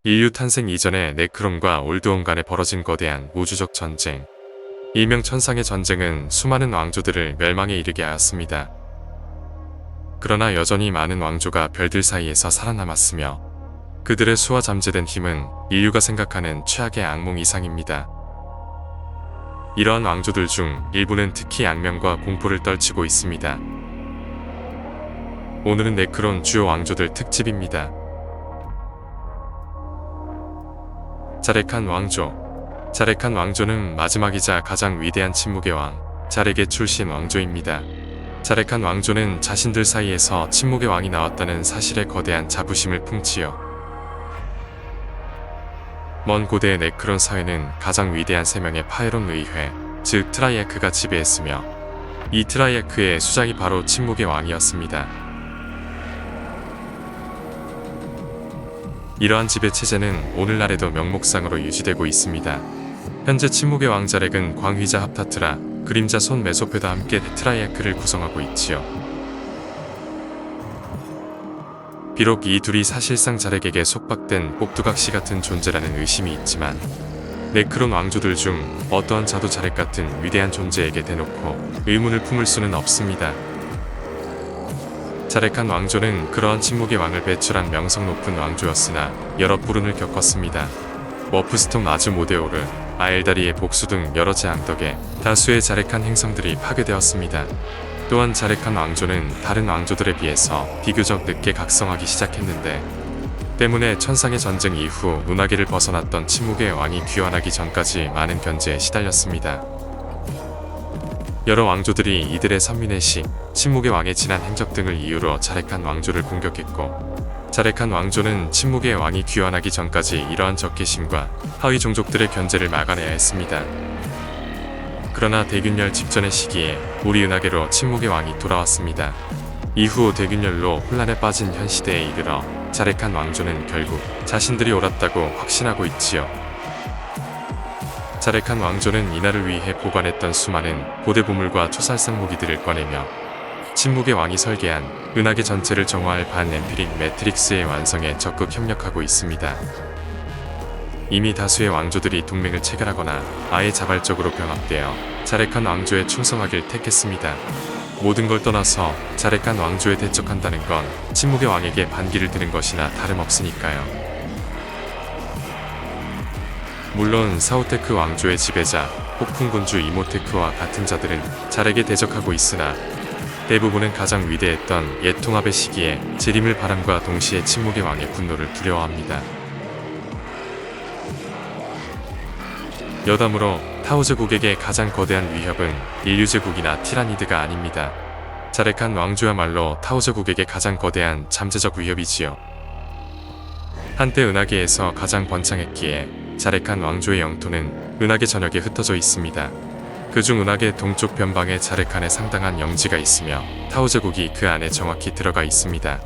인류 탄생 이전에 네크론과 올드온 간에 벌어진 거대한 우주적 전쟁. 일명 천상의 전쟁은 수많은 왕조들을 멸망에 이르게 하였습니다. 그러나 여전히 많은 왕조가 별들 사이에서 살아남았으며 그들의 수와 잠재된 힘은 인류가 생각하는 최악의 악몽 이상입니다. 이러한 왕조들 중 일부는 특히 악명과 공포를 떨치고 있습니다. 오늘은 네크론 주요 왕조들 특집입니다. 자렉한 왕조. 자렉한 왕조는 마지막이자 가장 위대한 침묵의 왕, 자렉의 출신 왕조입니다. 자렉한 왕조는 자신들 사이에서 침묵의 왕이 나왔다는 사실에 거대한 자부심을 품지요. 먼 고대의 네크론 사회는 가장 위대한 세 명의 파에론 의회, 즉 트라이아크가 지배했으며 이 트라이아크의 수장이 바로 침묵의 왕이었습니다. 이러한 지배체제는 오늘날에도 명목상으로 유지되고 있습니다. 현재 침묵의 왕 자렉은 광휘자 합타트라, 그림자 손 메소페다 함께 트라이아크를 구성하고 있지요. 비록 이 둘이 사실상 자렉에게 속박된 꼭두각시 같은 존재라는 의심이 있지만 네크론 왕조들 중 어떠한 자도 자렉 같은 위대한 존재에게 대놓고 의문을 품을 수는 없습니다. 자렉한 왕조는 그러한 침묵의 왕을 배출한 명성 높은 왕조였으나 여러 불운을 겪었습니다. 머프스톰 아즈모데오르, 아엘다리의 복수 등 여러 재앙 덕에 다수의 자렉한 행성들이 파괴되었습니다. 또한 자렉한 왕조는 다른 왕조들에 비해서 비교적 늦게 각성하기 시작했는데 때문에 천상의 전쟁 이후 운하계를 벗어났던 침묵의 왕이 귀환하기 전까지 많은 견제에 시달렸습니다. 여러 왕조들이 이들의 선민의 시, 침묵의 왕의 지난 행적 등을 이유로 자렉한 왕조를 공격했고 자렉한 왕조는 침묵의 왕이 귀환하기 전까지 이러한 적개심과 하위 종족들의 견제를 막아내야 했습니다. 그러나 대균열 직전의 시기에 우리 은하계로 침묵의 왕이 돌아왔습니다. 이후 대균열로 혼란에 빠진 현 시대에 이르러 자렉한 왕조는 결국 자신들이 옳았다고 확신하고 있지요. 자렉한 왕조는 이날을 위해 보관했던 수많은 고대 보물과 초살상 무기들을 꺼내며 침묵의 왕이 설계한 은하계 전체를 정화할 반엠피릭 매트릭스의 완성에 적극 협력하고 있습니다. 이미 다수의 왕조들이 동맹을 체결하거나 아예 자발적으로 병합되어 자렉한 왕조에 충성하길 택했습니다. 모든 걸 떠나서 자렉한 왕조에 대적한다는 건 침묵의 왕에게 반기를 드는 것이나 다름없으니까요. 물론 사우테크 왕조의 지배자 폭풍군주 이모테크와 같은 자들은 자렉에 대적하고 있으나 대부분은 가장 위대했던 옛 통합의 시기에 재림을 바람과 동시에 침묵의 왕의 분노를 두려워합니다. 여담으로 타오 제국에게 가장 거대한 위협은 인류 제국이나 티라니드가 아닙니다. 자렉한 왕조야말로 타오 제국에게 가장 거대한 잠재적 위협이지요. 한때 은하계에서 가장 번창했기에 자렉한 왕조의 영토는 은하계 전역에 흩어져 있습니다. 그중 은하계 동쪽 변방에 자렉한에 상당한 영지가 있으며 타오 제국이 그 안에 정확히 들어가 있습니다.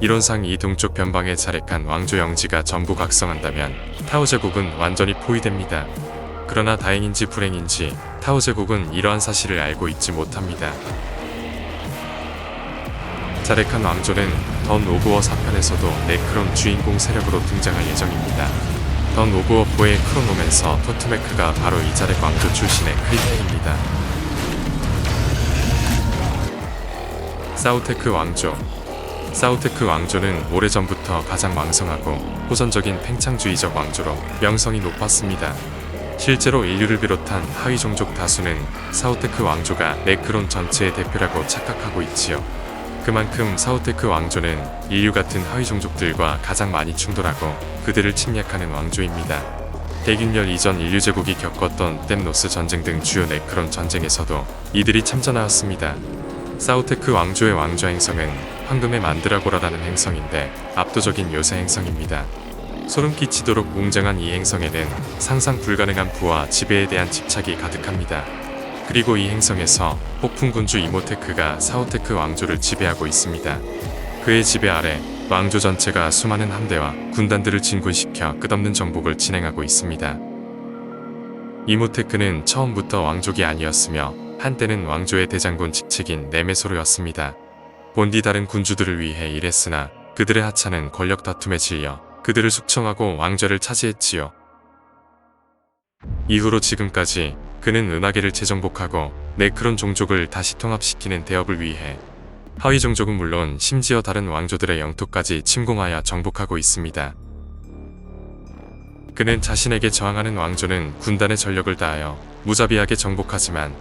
이론상 이 동쪽 변방의 자렉한 왕조 영지가 전부 각성한다면 타오 제국은 완전히 포위됩니다. 그러나 다행인지 불행인지 타오 제국은 이러한 사실을 알고 있지 못합니다. 자렉한 왕조는 던 오브 워 4편에서도 네크론 주인공 세력으로 등장할 예정입니다. 던 오브 워 4의 크로노맨서 토트메크가 바로 이 자렉 왕조 출신의 크리텍입니다. 사우테크 왕조. 사우테크 왕조는 오래전부터 가장 왕성하고 호전적인 팽창주의적 왕조로 명성이 높았습니다. 실제로 인류를 비롯한 하위 종족 다수는 사우테크 왕조가 네크론 전체의 대표라고 착각하고 있지요. 그만큼 사우테크 왕조는 인류 같은 하위 종족들과 가장 많이 충돌하고 그들을 침략하는 왕조입니다. 대균열 이전 인류 제국이 겪었던 댐노스 전쟁 등 주요 네크론 전쟁에서도 이들이 참전하였습니다. 사우테크 왕조의 왕좌 행성은 황금의 만드라고라라는 행성인데 압도적인 요새 행성입니다. 소름 끼치도록 웅장한 이 행성에는 상상 불가능한 부와 지배에 대한 집착이 가득합니다. 그리고 이 행성에서 폭풍군주 이모테크가 사우테크 왕조를 지배하고 있습니다. 그의 지배 아래 왕조 전체가 수많은 함대와 군단들을 진군시켜 끝없는 정복을 진행하고 있습니다. 이모테크는 처음부터 왕족이 아니었으며 한때는 왕조의 대장군 직책인 네메소르였습니다. 본디 다른 군주들을 위해 일했으나 그들의 하찮은 권력 다툼에 질려 그들을 숙청하고 왕좌를 차지했지요. 이후로 지금까지 그는 은하계를 재정복하고 네크론 종족을 다시 통합시키는 대업을 위해 하위 종족은 물론 심지어 다른 왕조들의 영토까지 침공하여 정복하고 있습니다. 그는 자신에게 저항하는 왕조는 군단의 전력을 다하여 무자비하게 정복하지만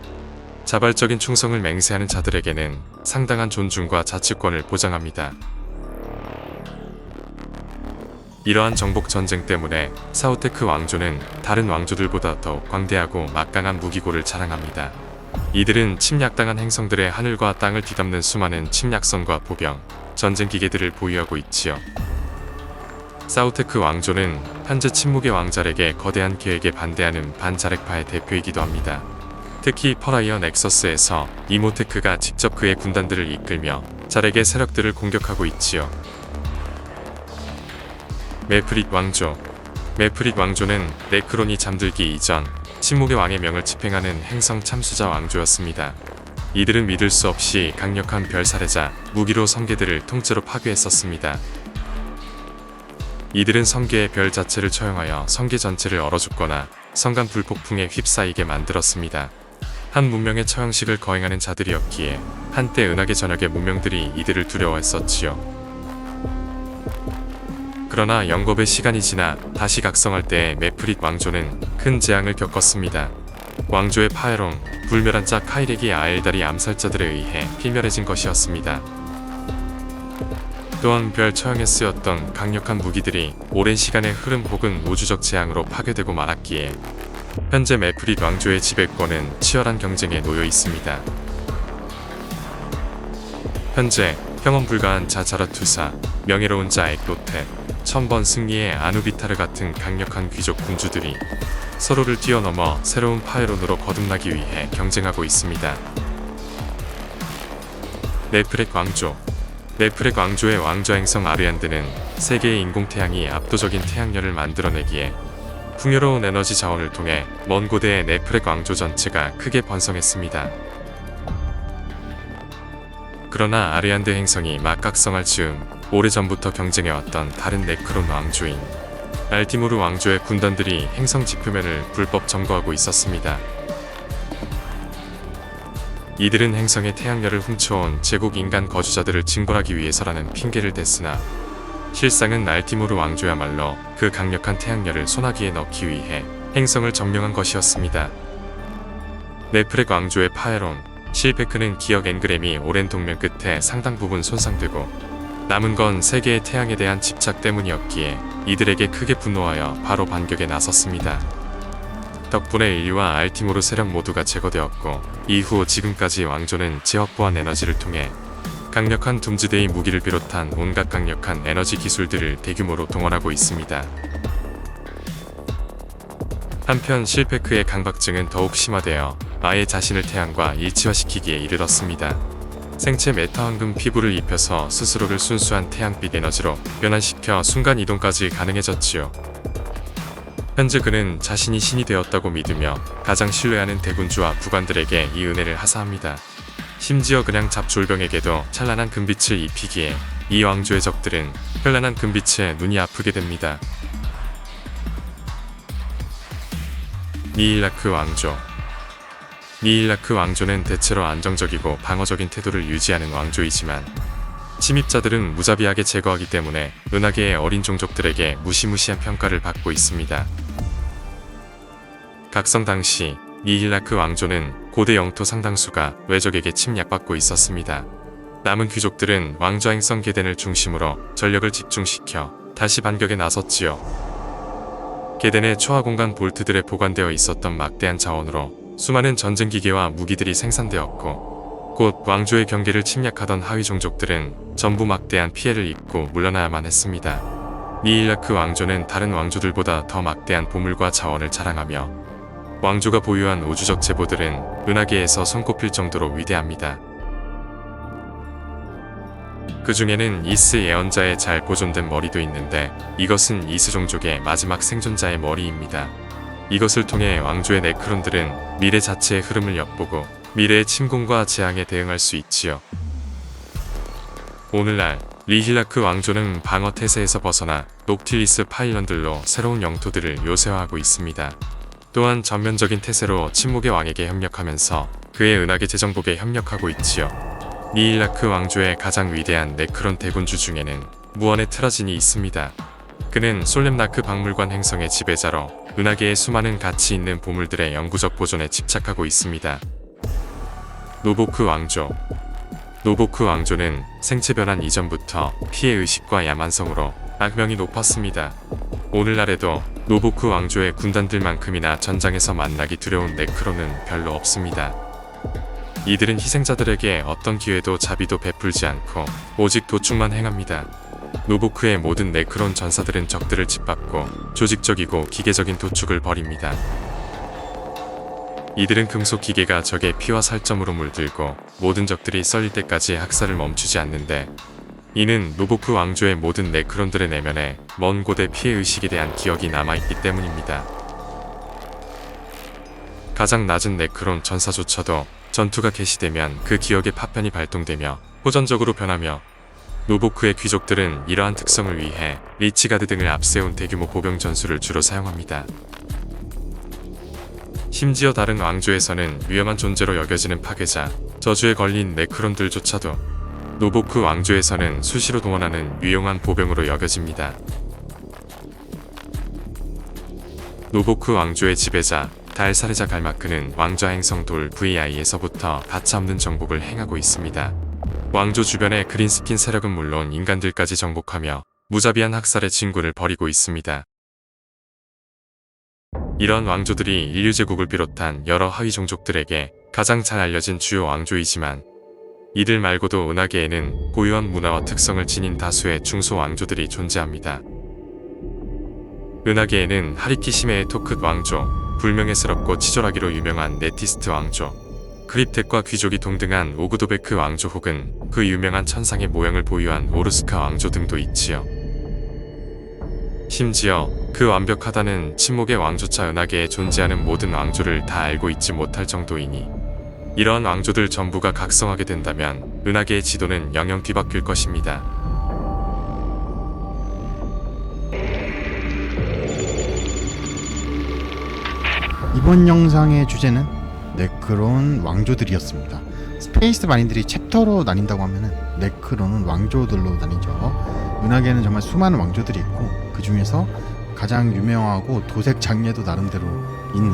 자발적인 충성을 맹세하는 자들에게는 상당한 존중과 자치권을 보장합니다. 이러한 정복 전쟁 때문에 사우테크 왕조는 다른 왕조들보다 더욱 광대하고 막강한 무기고를 자랑합니다. 이들은 침략당한 행성들의 하늘과 땅을 뒤덮는 수많은 침략선과 보병, 전쟁 기계들을 보유하고 있지요. 사우테크 왕조는 현재 침묵의 왕자렉의 거대한 계획에 반대하는 반자렉파의 대표이기도 합니다. 특히 퍼라이어 넥서스에서 이모테크가 직접 그의 군단들을 이끌며 자렉의 세력들을 공격하고 있지요. 메프릿 왕조. 메프릿 왕조는 네크론이 잠들기 이전 침묵의 왕의 명을 집행하는 행성 참수자 왕조였습니다. 이들은 믿을 수 없이 강력한 별 살해자, 무기로 성계들을 통째로 파괴했었습니다. 이들은 성계의 별 자체를 처형하여 성계 전체를 얼어죽거나 성간 불폭풍에 휩싸이게 만들었습니다. 한 문명의 처형식을 거행하는 자들이었기에 한때 은하계 전역의 문명들이 이들을 두려워했었지요. 그러나 영겁의 시간이 지나 다시 각성할 때의 메프릿 왕조는 큰 재앙을 겪었습니다. 왕조의 파에론, 불멸한 자 카이렉이 아엘다리 암살자들에 의해 필멸해진 것이었습니다. 또한 별 처형에 쓰였던 강력한 무기들이 오랜 시간의 흐름 혹은 우주적 재앙으로 파괴되고 말았기에 현재 메프릿 왕조의 지배권은 치열한 경쟁에 놓여 있습니다. 현재 형언 불가한 자 자라투사, 명예로운 자 엑로테, 천번 승리의 아누비타르 같은 강력한 귀족 군주들이 서로를 뛰어넘어 새로운 파에론으로 거듭나기 위해 경쟁하고 있습니다. 네프렉 왕조. 네프렉 왕조의 왕좌 행성 아르얀드는 세계의 인공태양이 압도적인 태양열을 만들어내기에 풍요로운 에너지 자원을 통해 먼 고대의 네프렉 왕조 전체가 크게 번성했습니다. 그러나 아르얀드 행성이 막 각성할 즈음 오래전부터 경쟁해왔던 다른 네크론 왕조인 알티모르 왕조의 군단들이 행성 지표면을 불법 점거하고 있었습니다. 이들은 행성의 태양열을 훔쳐온 제국 인간 거주자들을 징벌하기 위해서라는 핑계를 댔으나 실상은 알티모르 왕조야말로 그 강력한 태양열을 소나기에 넣기 위해 행성을 점령한 것이었습니다. 네프렉 왕조의 파에론, 실페크는 기억 엔그램이 오랜 동면 끝에 상당 부분 손상되고 남은 건 세계의 태양에 대한 집착 때문이었기에 이들에게 크게 분노하여 바로 반격에 나섰습니다. 덕분에 인류와 알티모르 세력 모두가 제거되었고 이후 지금까지 왕조는 재확보한 에너지를 통해 강력한 둠즈데이 무기를 비롯한 온갖 강력한 에너지 기술들을 대규모로 동원하고 있습니다. 한편 실페크의 강박증은 더욱 심화되어 아예 자신을 태양과 일치화시키기에 이르렀습니다. 생체 메타황금 피부를 입혀서 스스로를 순수한 태양빛 에너지로 변환시켜 순간 이동까지 가능해졌지요. 현재 그는 자신이 신이 되었다고 믿으며 가장 신뢰하는 대군주와 부관들에게 이 은혜를 하사합니다. 심지어 그냥 잡졸병에게도 찬란한 금빛을 입히기에 이 왕조의 적들은 현란한 금빛에 눈이 아프게 됩니다. 니일라크 왕조. 니일라크 왕조는 대체로 안정적이고 방어적인 태도를 유지하는 왕조이지만 침입자들은 무자비하게 제거하기 때문에 은하계의 어린 종족들에게 무시무시한 평가를 받고 있습니다. 각성 당시 니일라크 왕조는 고대 영토 상당수가 외적에게 침략받고 있었습니다. 남은 귀족들은 왕좌 행성 게덴을 중심으로 전력을 집중시켜 다시 반격에 나섰지요. 게덴의 초하공간 볼트들에 보관되어 있었던 막대한 자원으로 수많은 전쟁 기계와 무기들이 생산되었고 곧 왕조의 경계를 침략하던 하위 종족들은 전부 막대한 피해를 입고 물러나야만 했습니다. 니일라크 왕조는 다른 왕조들보다 더 막대한 보물과 자원을 자랑하며 왕조가 보유한 우주적 제보들은 은하계에서 손꼽힐 정도로 위대합니다. 그 중에는 이스 예언자의 잘 보존된 머리도 있는데 이것은 이스 종족의 마지막 생존자의 머리입니다. 이것을 통해 왕조의 네크론들은 미래 자체의 흐름을 엿보고 미래의 침공과 재앙에 대응할 수 있지요. 오늘날 리힐라크 왕조는 방어 태세에서 벗어나 녹틸리스 파일런들로 새로운 영토들을 요새화하고 있습니다. 또한 전면적인 태세로 침묵의 왕에게 협력하면서 그의 은하계 재정복에 협력하고 있지요. 니일라크 왕조의 가장 위대한 네크론 대군주 중에는 무언의 트라진이 있습니다. 그는 솔렘나크 박물관 행성의 지배자로 은하계의 수많은 가치 있는 보물들의 영구적 보존에 집착하고 있습니다. 노보크 왕조. 노보크 왕조는 생체 변환 이전부터 피해 의식과 야만성으로 악명이 높았습니다. 오늘날에도 노보크 왕조의 군단들만큼이나 전장에서 만나기 두려운 네크론은 별로 없습니다. 이들은 희생자들에게 어떤 기회도 자비도 베풀지 않고 오직 도축만 행합니다. 노보크의 모든 네크론 전사들은 적들을 짓밟고 조직적이고 기계적인 도축을 벌입니다. 이들은 금속 기계가 적의 피와 살점으로 물들고 모든 적들이 썰릴 때까지 학살을 멈추지 않는데, 이는 노보크 왕조의 모든 네크론들의 내면에 먼 고대 피해 의식에 대한 기억이 남아있기 때문입니다. 가장 낮은 네크론 전사조차도 전투가 개시되면 그 기억의 파편이 발동되며 호전적으로 변하며, 노보크의 귀족들은 이러한 특성을 위해 리치가드 등을 앞세운 대규모 보병 전술을 주로 사용합니다. 심지어 다른 왕조에서는 위험한 존재로 여겨지는 파괴자, 저주에 걸린 네크론들조차도 노보크 왕조에서는 수시로 동원하는 유용한 보병으로 여겨집니다. 노보크 왕조의 지배자, 달 살해자 갈마크는 왕좌 행성 돌 VI에서부터 가차없는 정복을 행하고 있습니다. 왕조 주변의 그린스킨 세력은 물론 인간들까지 정복하며 무자비한 학살의 진군을 벌이고 있습니다. 이런 왕조들이 인류 제국을 비롯한 여러 하위 종족들에게 가장 잘 알려진 주요 왕조이지만, 이들 말고도 은하계에는 고유한 문화와 특성을 지닌 다수의 중소 왕조들이 존재합니다. 은하계에는 하리키시메의 토크트 왕조, 불명예스럽고 치졸하기로 유명한 네티스트 왕조, 크립텍과 귀족이 동등한 오그도베크 왕조 혹은 그 유명한 천상의 모형을 보유한 오르스카 왕조 등도 있지요. 심지어 그 완벽하다는 침묵의 왕조차 은하계에 존재하는 모든 왕조를 다 알고 있지 못할 정도이니, 이러한 왕조들 전부가 각성하게 된다면 은하계의 지도는 영영 뒤바뀔 것입니다. 이번 영상의 주제는 네크론 왕조들이었습니다. 스페이스 마린들이 챕터로 나뉜다고 하면은 네크론은 왕조들로 나뉘죠. 은하계에는 정말 수많은 왕조들이 있고, 그 중에서 가장 유명하고 도색 장례도 나름대로 있는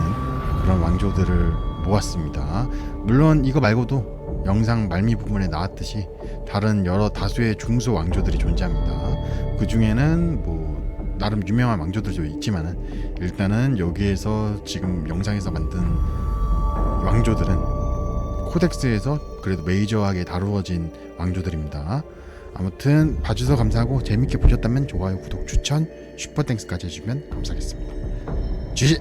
그런 왕조들을 모았습니다. 물론 이거 말고도 영상 말미 부분에 나왔듯이 다른 여러 다수의 중소 왕조들이 존재합니다. 그 중에는 뭐 나름 유명한 왕조들도 있지만은, 일단은 여기에서 지금 영상에서 만든 왕조들은 코덱스에서 그래도 메이저하게 다루어진 왕조들입니다. 아무튼 봐주셔서 감사하고, 재밌게 보셨다면 좋아요, 구독, 추천, 슈퍼땡스까지 해주시면 감사하겠습니다. 지지!